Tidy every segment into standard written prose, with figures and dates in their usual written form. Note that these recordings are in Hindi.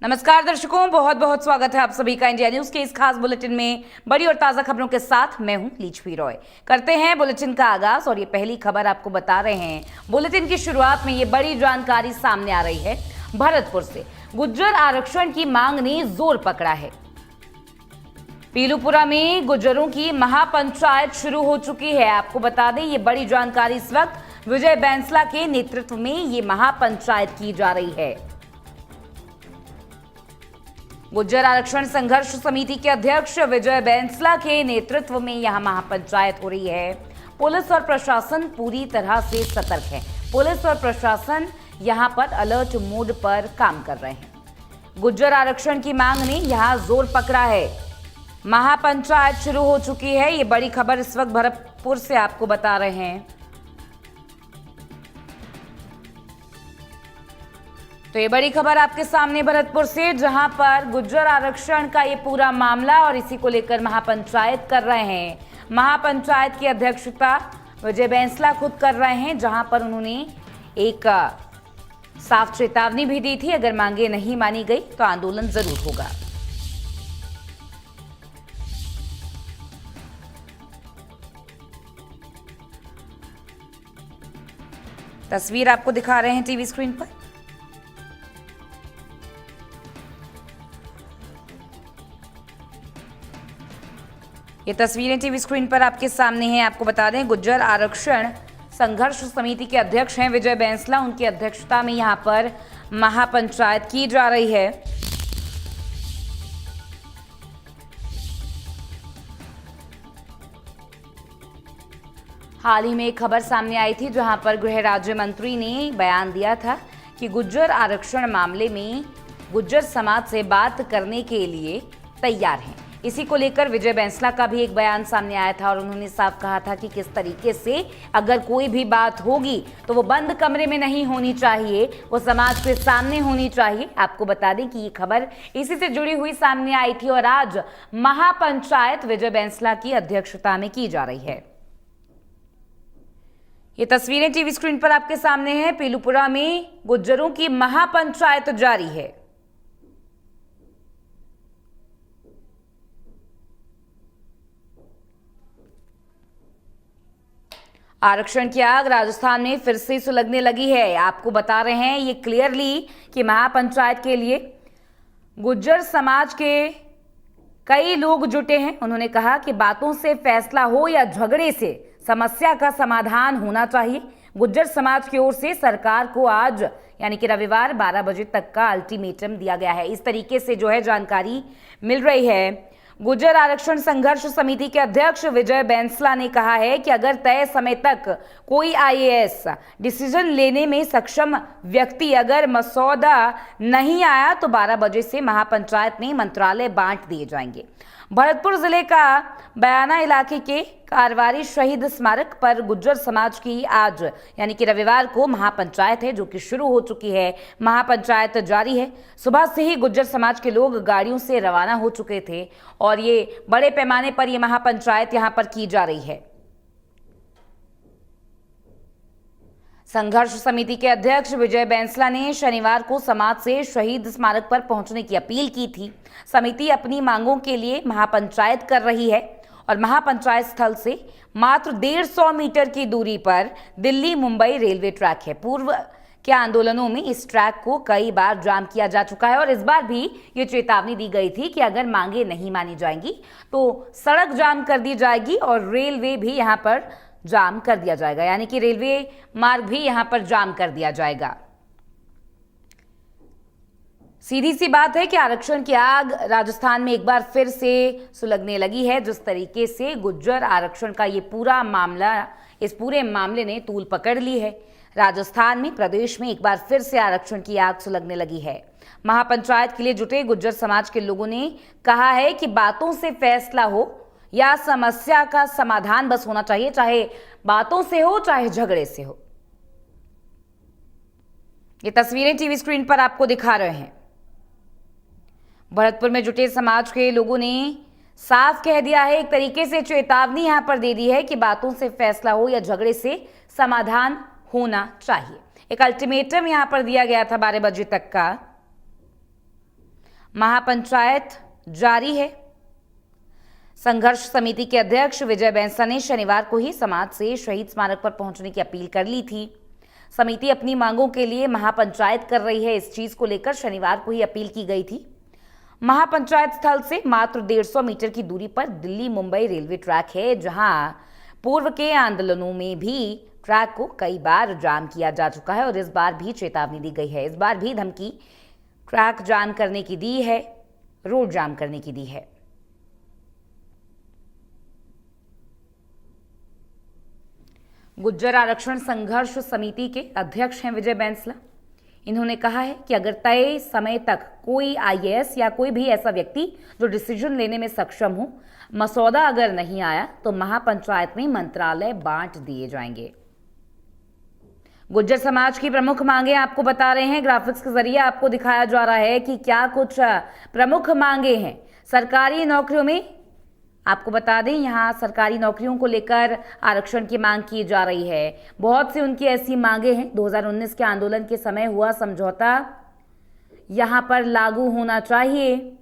नमस्कार दर्शकों, बहुत बहुत स्वागत है आप सभी का इंडिया न्यूज के इस खास बुलेटिन में। बड़ी और ताजा खबरों के साथ मैं हूं लीचवी रॉय। करते हैं बुलेटिन का आगाज और ये पहली खबर आपको बता रहे हैं। बुलेटिन की शुरुआत में ये बड़ी जानकारी सामने आ रही है। भरतपुर से गुज्जर आरक्षण की मांग ने जोर पकड़ा है। पीलूपुरा में गुज्जरों की महापंचायत शुरू हो चुकी है। आपको बता दें, ये बड़ी जानकारी इस वक्त विजय बैंसला के नेतृत्व में ये महापंचायत की जा रही है। गुज्जर आरक्षण संघर्ष समिति के अध्यक्ष विजय बैंसला के नेतृत्व में यहां महापंचायत हो रही है। पुलिस और प्रशासन पूरी तरह से सतर्क है। पुलिस और प्रशासन यहां पर अलर्ट मोड पर काम कर रहे हैं। गुज्जर आरक्षण की मांग ने यहां जोर पकड़ा है। महापंचायत शुरू हो चुकी है। ये बड़ी खबर इस वक्त भरतपुर से आपको बता रहे हैं। तो ये बड़ी खबर आपके सामने भरतपुर से, जहां पर गुज्जर आरक्षण का ये पूरा मामला और इसी को लेकर महापंचायत कर रहे हैं। महापंचायत की अध्यक्षता विजय बैंसला खुद कर रहे हैं, जहां पर उन्होंने एक साफ चेतावनी भी दी थी, अगर मांगे नहीं मानी गई तो आंदोलन जरूर होगा। तस्वीर आपको दिखा रहे हैं टीवी स्क्रीन पर। ये तस्वीरें टीवी स्क्रीन पर आपके सामने हैं। आपको बता दें, गुज्जर आरक्षण संघर्ष समिति के अध्यक्ष हैं विजय बैंसला। उनकी अध्यक्षता में यहां पर महापंचायत की जा रही है। हाल ही में एक खबर सामने आई थी, जहां पर गृह राज्य मंत्री ने बयान दिया था कि गुज्जर आरक्षण मामले में गुज्जर समाज से बात करने के लिए तैयार हैं। इसी को लेकर विजय बैंसला का भी एक बयान सामने आया था और उन्होंने साफ कहा था कि किस तरीके से अगर कोई भी बात होगी तो वो बंद कमरे में नहीं होनी चाहिए, वो समाज के सामने होनी चाहिए। आपको बता दें कि ये खबर इसी से जुड़ी हुई सामने आई थी और आज महापंचायत विजय बैंसला की अध्यक्षता में की जा रही है। ये तस्वीरें टीवी स्क्रीन पर आपके सामने हैं। पीलूपुरा में गुज्जरों की महापंचायत जारी है। आरक्षण की आग राजस्थान में फिर से सुलगने लगी है। आपको बता रहे हैं ये क्लियरली कि महापंचायत के लिए गुज्जर समाज के कई लोग जुटे हैं। उन्होंने कहा कि बातों से फैसला हो या झगड़े से समस्या का समाधान होना चाहिए। गुज्जर समाज की ओर से सरकार को आज यानी कि रविवार 12 बजे तक का अल्टीमेटम दिया गया है। इस तरीके से जो है जानकारी मिल रही है। गुज्जर आरक्षण संघर्ष समिति के अध्यक्ष विजय बैंसला ने कहा है कि अगर तय समय तक कोई आईएएस डिसीजन लेने में सक्षम व्यक्ति अगर मसौदा नहीं आया तो 12 बजे से महापंचायत में मंत्रालय बांट दिए जाएंगे। भरतपुर जिले का बयाना इलाके के कारवारी शहीद स्मारक पर गुज्जर समाज की आज यानी कि रविवार को महापंचायत है, जो कि शुरू हो चुकी है। महापंचायत जारी है। सुबह से ही गुज्जर समाज के लोग गाड़ियों से रवाना हो चुके थे और ये बड़े पैमाने पर ये महापंचायत यहां पर की जा रही है। संघर्ष समिति के अध्यक्ष विजय बैंसला ने शनिवार को समाज से शहीद स्मारक पर पहुंचने की अपील की थी। समिति अपनी मांगों के लिए महापंचायत कर रही है और महापंचायत स्थल से मात्र 150 मीटर की दूरी पर दिल्ली मुंबई रेलवे ट्रैक है। पूर्व के आंदोलनों में इस ट्रैक को कई बार जाम किया जा चुका है और इस बार भी ये चेतावनी दी गई थी कि अगर मांगे नहीं मानी जाएंगी तो सड़क जाम कर दी जाएगी और रेलवे भी यहाँ पर जाम कर दिया जाएगा, यानी कि रेलवे मार्ग भी यहां पर जाम कर दिया जाएगा। सीधी सी बात है कि आरक्षण की आग राजस्थान में एक बार फिर से सुलगने लगी है। जिस तरीके से गुज्जर आरक्षण का ये पूरा मामला, इस पूरे मामले ने तूल पकड़ ली है। राजस्थान में, प्रदेश में एक बार फिर से आरक्षण की आग सुलगने लगी है। महापंचायत के लिए जुटे गुज्जर समाज के लोगों ने कहा है कि बातों से फैसला हो या समस्या का समाधान बस होना चाहिए, चाहे बातों से हो चाहे झगड़े से हो। ये तस्वीरें टीवी स्क्रीन पर आपको दिखा रहे हैं। भरतपुर में जुटे समाज के लोगों ने साफ कह दिया है, एक तरीके से चेतावनी यहां पर दे दी है कि बातों से फैसला हो या झगड़े से समाधान होना चाहिए। एक अल्टीमेटम यहां पर दिया गया था 12 बजे तक का। महापंचायत जारी है। संघर्ष समिति के अध्यक्ष विजय बैंसला ने शनिवार को ही समाज से शहीद स्मारक पर पहुंचने की अपील कर ली थी। समिति अपनी मांगों के लिए महापंचायत कर रही है, इस चीज को लेकर शनिवार को ही अपील की गई थी। महापंचायत स्थल से मात्र 150 मीटर की दूरी पर दिल्ली मुंबई रेलवे ट्रैक है, जहां पूर्व के आंदोलनों में भी ट्रैक को कई बार जाम किया जा चुका है और इस बार भी चेतावनी दी गई है। इस बार भी धमकी ट्रैक जाम करने की दी है, रोड जाम करने की दी है। गुज्जर आरक्षण संघर्ष समिति के अध्यक्ष हैं विजय बैंसला। इन्होंने कहा है कि अगर तय समय तक कोई आईएएस या कोई भी ऐसा व्यक्ति जो डिसीजन लेने में सक्षम हो, मसौदा अगर नहीं आया तो महापंचायत में मंत्रालय बांट दिए जाएंगे। गुज्जर समाज की प्रमुख मांगे आपको बता रहे हैं, ग्राफिक्स के जरिए आपको दिखाया जा रहा है कि क्या कुछ प्रमुख मांगे हैं। सरकारी नौकरियों में आपको बता दें, यहाँ सरकारी नौकरियों को लेकर आरक्षण की मांग की जा रही है। बहुत सी उनकी ऐसी मांगे हैं। 2019 के आंदोलन के समय हुआ समझौता यहाँ पर लागू होना चाहिए।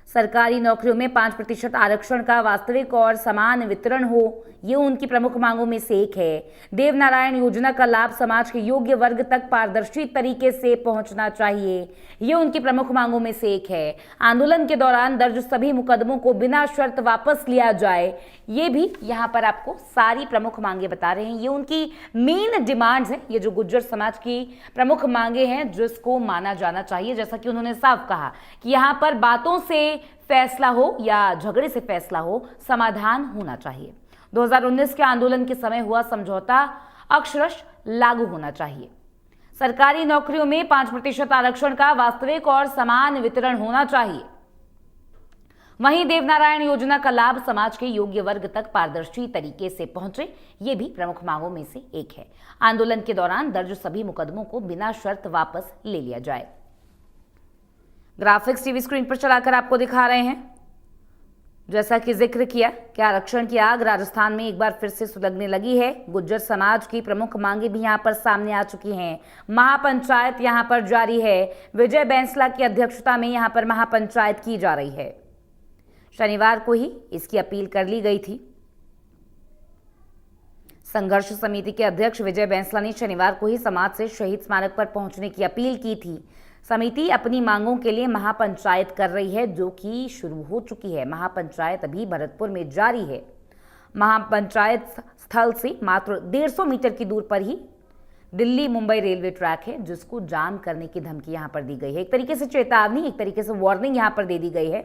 सरकारी नौकरियों में 5% आरक्षण का वास्तविक और समान वितरण हो, ये उनकी प्रमुख मांगों में से एक है। देवनारायण योजना का लाभ समाज के योग्य वर्ग तक पारदर्शी तरीके से पहुंचना चाहिए, ये उनकी प्रमुख मांगों में से एक है। आंदोलन के दौरान दर्ज सभी मुकदमों को बिना शर्त वापस लिया जाए, ये भी यहाँ पर आपको सारी प्रमुख मांगे बता रहे हैं। ये उनकी मेन डिमांड्स हैं, ये जो गुज्जर समाज की प्रमुख मांगे हैं जिसको माना जाना चाहिए। जैसा कि उन्होंने साफ कहा कि यहाँ पर बातों से फैसला हो या झगड़े से फैसला हो, समाधान होना चाहिए। 2019 के आंदोलन के समय हुआ समझौता अक्षरश लागू होना चाहिए। सरकारी नौकरियों में 5% आरक्षण का वास्तविक और समान वितरण होना चाहिए। वहीं देवनारायण योजना का लाभ समाज के योग्य वर्ग तक पारदर्शी तरीके से पहुंचे, ये भी प्रमुख मांगों में से एक है। आंदोलन के दौरान दर्ज सभी मुकदमों को बिना शर्त वापस ले लिया जाए। ग्राफिक्स टीवी स्क्रीन पर चलाकर आपको दिखा रहे हैं। जैसा कि जिक्र किया कि आरक्षण की आग राजस्थान में एक बार फिर से सुलगने लगी है। गुज्जर समाज की प्रमुख मांगे भी यहां पर सामने आ चुकी हैं। महापंचायत यहां पर जारी है। विजय बैंसला की अध्यक्षता में यहां पर महापंचायत की जा रही है। शनिवार को ही इसकी अपील कर ली गई थी। संघर्ष समिति के अध्यक्ष विजय बैंसला ने शनिवार को ही समाज से शहीद स्मारक पर पहुंचने की अपील की थी। समिति अपनी मांगों के लिए महापंचायत कर रही है, जो कि शुरू हो चुकी है। महापंचायत अभी भरतपुर में जारी है। महापंचायत स्थल से मात्र 150 मीटर की दूर पर ही दिल्ली मुंबई रेलवे ट्रैक है, जिसको जाम करने की धमकी यहां पर दी गई है। एक तरीके से चेतावनी, एक तरीके से वार्निंग यहां पर दे दी गई है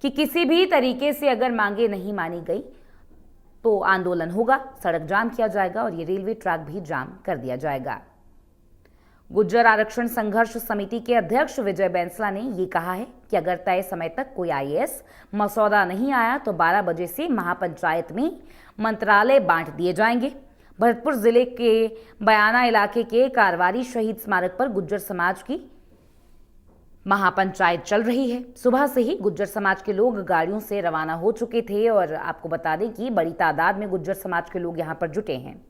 कि किसी भी तरीके से अगर मांगे नहीं मानी गई तो आंदोलन होगा, सड़क जाम किया जाएगा और ये रेलवे ट्रैक भी जाम कर दिया जाएगा। गुज्जर आरक्षण संघर्ष समिति के अध्यक्ष विजय बैंसला ने ये कहा है कि अगर तय समय तक कोई आईएएस मसौदा नहीं आया तो 12 बजे से महापंचायत में मंत्रालय बांट दिए जाएंगे। भरतपुर जिले के बयाना इलाके के कारवारी शहीद स्मारक पर गुज्जर समाज की महापंचायत चल रही है। सुबह से ही गुज्जर समाज के लोग गाड़ियों से रवाना हो चुके थे और आपको बता दें कि बड़ी तादाद में गुज्जर समाज के लोग यहां पर जुटे हैं।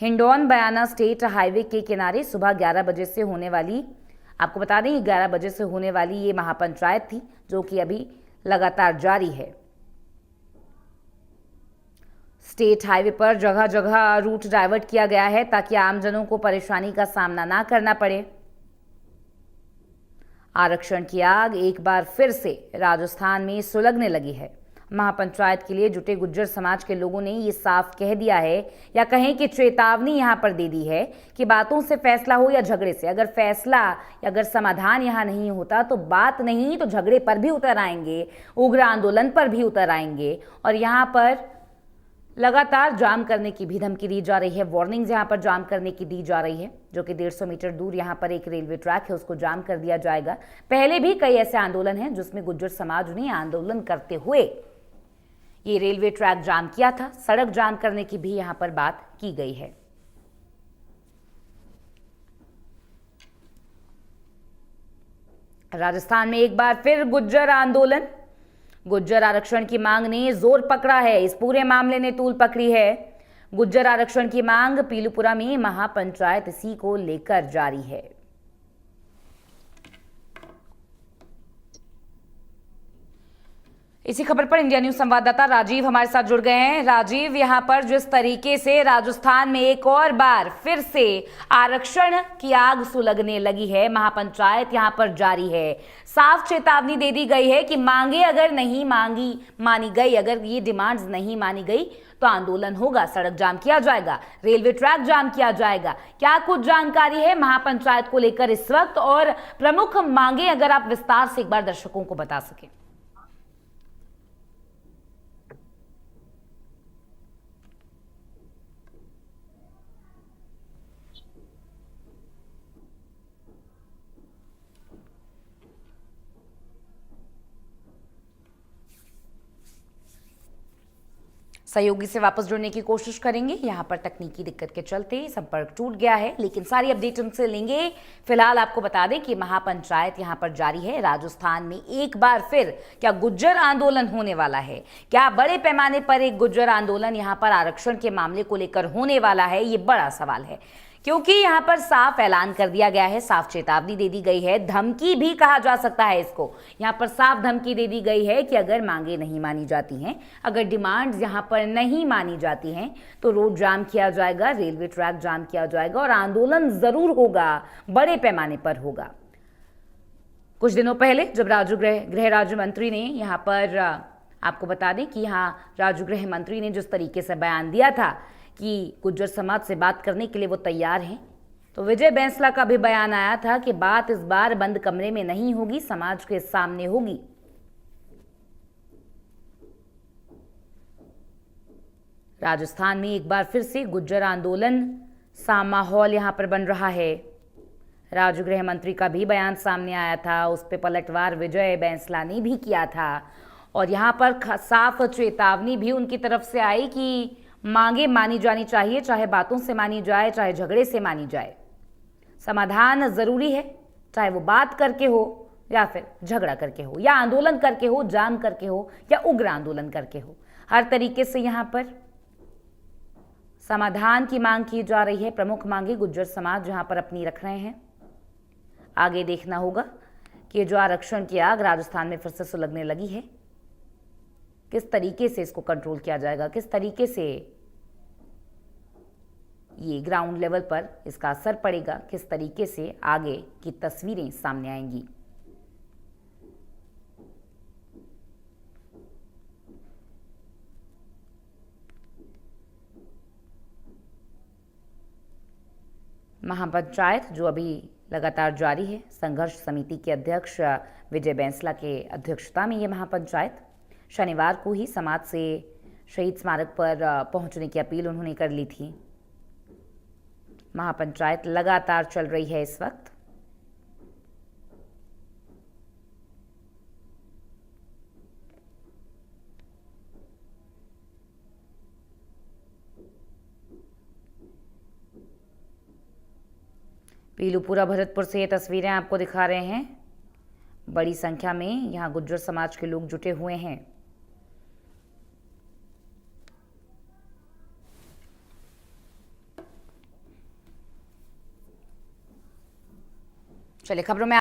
हिंडौन बयाना स्टेट हाईवे के किनारे सुबह 11 बजे से होने वाली, आपको बता दें 11 बजे से होने वाली ये महापंचायत थी, जो कि अभी लगातार जारी है। स्टेट हाईवे पर जगह जगह रूट डाइवर्ट किया गया है ताकि आमजनों को परेशानी का सामना ना करना पड़े। आरक्षण की आग एक बार फिर से राजस्थान में सुलगने लगी है। महापंचायत के लिए जुटे गुज्जर समाज के लोगों ने ये साफ कह दिया है, या कहें कि चेतावनी यहां पर दे दी है कि बातों से फैसला हो या झगड़े से, अगर फैसला या अगर समाधान यहां नहीं होता तो बात नहीं तो झगड़े पर भी उतर आएंगे, उग्र आंदोलन पर भी उतर आएंगे और यहां पर लगातार जाम करने की भी धमकी दी जा रही है। वार्निंग्स यहां पर जाम करने की दी जा रही है, जो कि 150 मीटर दूर यहां पर एक रेलवे ट्रैक है, उसको जाम कर दिया जाएगा। पहले भी कई ऐसे आंदोलन हैं जिसमें गुज्जर समाज ने आंदोलन करते हुए ये रेलवे ट्रैक जाम किया था। सड़क जाम करने की भी यहां पर बात की गई है। राजस्थान में एक बार फिर गुज्जर आंदोलन, गुज्जर आरक्षण की मांग ने जोर पकड़ा है। इस पूरे मामले ने तूल पकड़ी है। गुज्जर आरक्षण की मांग, पीलूपुरा में महापंचायत इसी को लेकर जारी है। इसी खबर पर इंडिया न्यूज संवाददाता राजीव हमारे साथ जुड़ गए हैं। राजीव, यहां पर जिस तरीके से राजस्थान में एक और बार फिर से आरक्षण की आग सुलगने लगी है, महापंचायत यहां पर जारी है। साफ चेतावनी दे दी गई है कि मांगे अगर नहीं मानी गई, अगर ये डिमांड्स नहीं मानी गई तो आंदोलन होगा, सड़क जाम किया जाएगा, रेलवे ट्रैक जाम किया जाएगा। क्या कुछ जानकारी है महापंचायत को लेकर इस वक्त, और प्रमुख मांगे अगर आप विस्तार से एक बार दर्शकों को बता सकें। सहयोगी से वापस जुड़ने की कोशिश करेंगे। यहाँ पर तकनीकी दिक्कत के चलते संपर्क टूट गया है, लेकिन सारी अपडेट उनसे लेंगे। फिलहाल आपको बता दें कि महापंचायत यहाँ पर जारी है। राजस्थान में एक बार फिर क्या गुज्जर आंदोलन होने वाला है? क्या बड़े पैमाने पर एक गुज्जर आंदोलन यहाँ पर आरक्षण के मामले को लेकर होने वाला है? ये बड़ा सवाल है, क्योंकि यहाँ पर साफ ऐलान कर दिया गया है, साफ चेतावनी दे दी गई है, धमकी भी कहा जा सकता है इसको। यहाँ पर साफ धमकी दे दी गई है कि अगर मांगे नहीं मानी जाती हैं, अगर डिमांड्स यहाँ पर नहीं मानी जाती हैं, तो रोड जाम किया जाएगा, रेलवे ट्रैक जाम किया जाएगा और आंदोलन जरूर होगा, बड़े पैमाने पर होगा। कुछ दिनों पहले जब गृह राज्य मंत्री ने यहाँ पर, आपको बता दें कि यहाँ राज्य गृह मंत्री ने जिस तरीके से बयान दिया था कि गुज्जर समाज से बात करने के लिए वो तैयार हैं, तो विजय बैंसला का भी बयान आया था कि बात इस बार बंद कमरे में नहीं होगी, समाज के सामने होगी। राजस्थान में एक बार फिर से गुज्जर आंदोलन सा माहौल यहां पर बन रहा है। राज्य गृह मंत्री का भी बयान सामने आया था, उस पर पलटवार विजय बैंसला ने भी किया था और यहां पर साफ चेतावनी भी उनकी तरफ से आई कि मांगे मानी जानी चाहिए, चाहे बातों से मानी जाए, चाहे झगड़े से मानी जाए। समाधान जरूरी है, चाहे वो बात करके हो या फिर झगड़ा करके हो, या आंदोलन करके हो, जाम करके हो, या उग्र आंदोलन करके हो। हर तरीके से यहां पर समाधान की मांग की जा रही है। प्रमुख मांगे गुज्जर समाज यहां पर अपनी रख रहे हैं। आगे देखना होगा कि जो आरक्षण की आग राजस्थान में फिर से सुलगने लगी है, किस तरीके से इसको कंट्रोल किया जाएगा, किस तरीके से ये ग्राउंड लेवल पर इसका असर पड़ेगा, किस तरीके से आगे की तस्वीरें सामने आएंगी। महापंचायत जो अभी लगातार जारी है, संघर्ष समिति के अध्यक्ष विजय बैंसला के अध्यक्षता में ये महापंचायत, शनिवार को ही समाज से शहीद स्मारक पर पहुंचने की अपील उन्होंने कर ली थी। महापंचायत लगातार चल रही है इस वक्त। पीलूपुरा भरतपुर से ये तस्वीरें आपको दिखा रहे हैं। बड़ी संख्या में यहां गुज्जर समाज के लोग जुटे हुए हैं। चलिए खबरों में